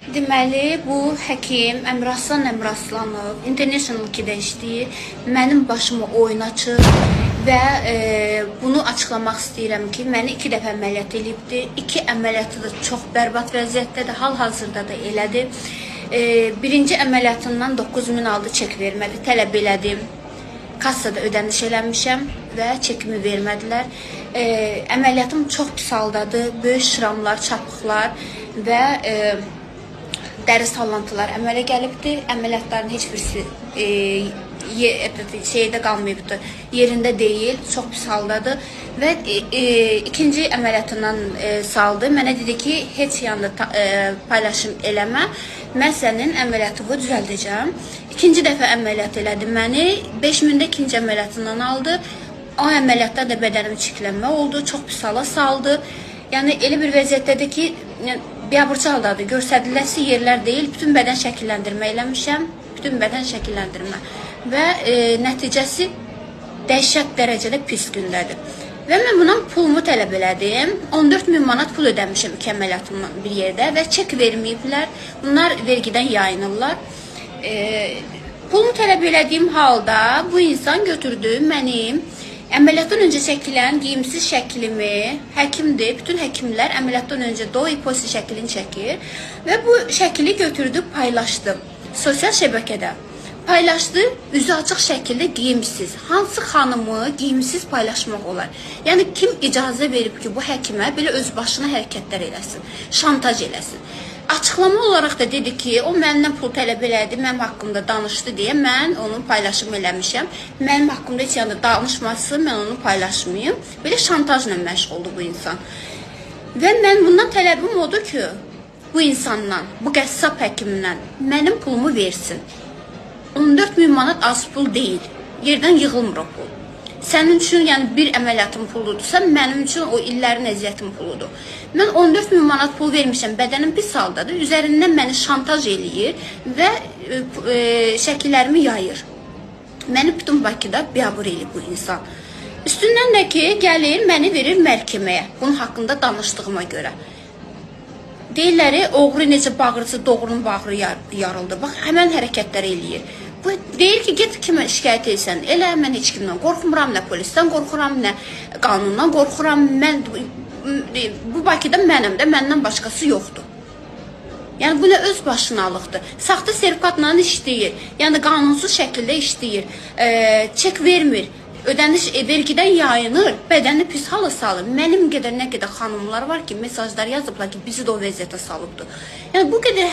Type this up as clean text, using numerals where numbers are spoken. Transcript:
Deməli, bu həkim Əmraslan Əmraslanov International 2-də işləyir. Mənim başımı oyun açır və bunu açıqlamaq istəyirəm ki, məni 2 dəfə əməliyyat edibdi. 2 əməliyyatı da çox bərbad vəziyyətdədir, hal-hazırda da elədir. Birinci əməliyyatından 9.000 aldı, çek vermədi, tələb elədim. Kassada ödəniş eləmişəm və çekimi vermədilər. Əməliyyatım çox pis haldadır, böyük şıramlar, çapıqlar və dəri sallantılar əmələ gəlibdir. Əməliyyatların heç birisi şeydə qalmayıbdır, yerində deyil, çox pis haldadır. Və ikinci əməliyyatından saldı. Mənə dedi ki, heç yanında paylaşım eləmə, mən sənin əməliyyatını düzəldəcəm. İkinci dəfə əməliyyat elədi məni, 5.000-də ikinci əməliyyatından aldı. O əməliyyatda da bədənim çiklənmə oldu, çox pis hala saldı. Yəni, elə bir vəziyyətdədir ki, biabırçı haldadır, göstəriləsi yerlər deyil, bütün bədən şəkilləndirmə eləmişəm, bütün bədən şəkilləndirmə və nəticəsi dəhşət dərəcədə pis gündədir. Və mən bundan pulumu tələb elədim, 14.000 manat pul ödəmişəm 2 əməliyyatımdan bir yerdə və çek verməyiblər, bunlar vergidən yayınırlar. Pulumu tələb elədiyim halda bu insan götürdü mənim əməliyyatdan öncə çəkilən geyimsiz şəklimi, həkimdir, bütün həkimlər əməliyyatdan öncə do iposi şəklini çəkir və bu şəkli götürdü, paylaşdı sosial şəbəkədə. Paylaşdı, üzü açıq şəkildə geyimsiz. Hansı xanımı geyimsiz paylaşmaq olar? Yəni, kim icazə verib ki, bu həkimə belə öz başına hərəkətlər eləsin, şantaj eləsin? Açıqlama olaraq da dedi ki, o məndən pul tələb elədi, mənim haqqımda danışdı deyə mən onu paylaşım eləmişəm. Mənim haqqımda heç yanında danışması, mən onu paylaşmayayım. Belə şantajla məşğuldur bu insan. Və mən bundan tələbim odur ki, bu insandan, bu qəssab həkimdən mənim pulumu versin. 14.000 manat az pul deyil, yerdən yığılmır o pul. Sənin üçün, yəni bir əməliyyatın puludursa, mənim üçün o illərin əziyyətin puludur. Mən 14.000 manat pul vermişəm, bədənim pis haldadır, üzərindən məni şantaj eləyir və şəkillərimi yayır. Məni bütün Bakıda biabır eləyir bu insan. Üstündən də ki, gəlir, məni verir məhkəməyə, bunun haqqında danışdığıma görə. Deyirləri, oğru necə bağırıcı, doğrunun bağrı yarıldı. Bax, həmən hərəkətlər eləyir. Bu deyir ki, get kimə şikayət etsən, elə mən heç kimdən qorxmuram, nə polisdən qorxuram, nə qanundan qorxuram. Mən bu Bakıda mənəm də, məndən başqası yoxdur. Yəni, bu nə öz başınalıqdır. Saxta sertifikatla işləyir, yəni qanunsuz şəkildə işləyir, çek vermir. Ödəniş vergidən yayınır, bədəni pis hala salır. Mənim qədər nə qədər xanımlar var ki, mesajlar yazıblar ki, bizi də o vəziyyətə salıbdır. Yəni, bu qədər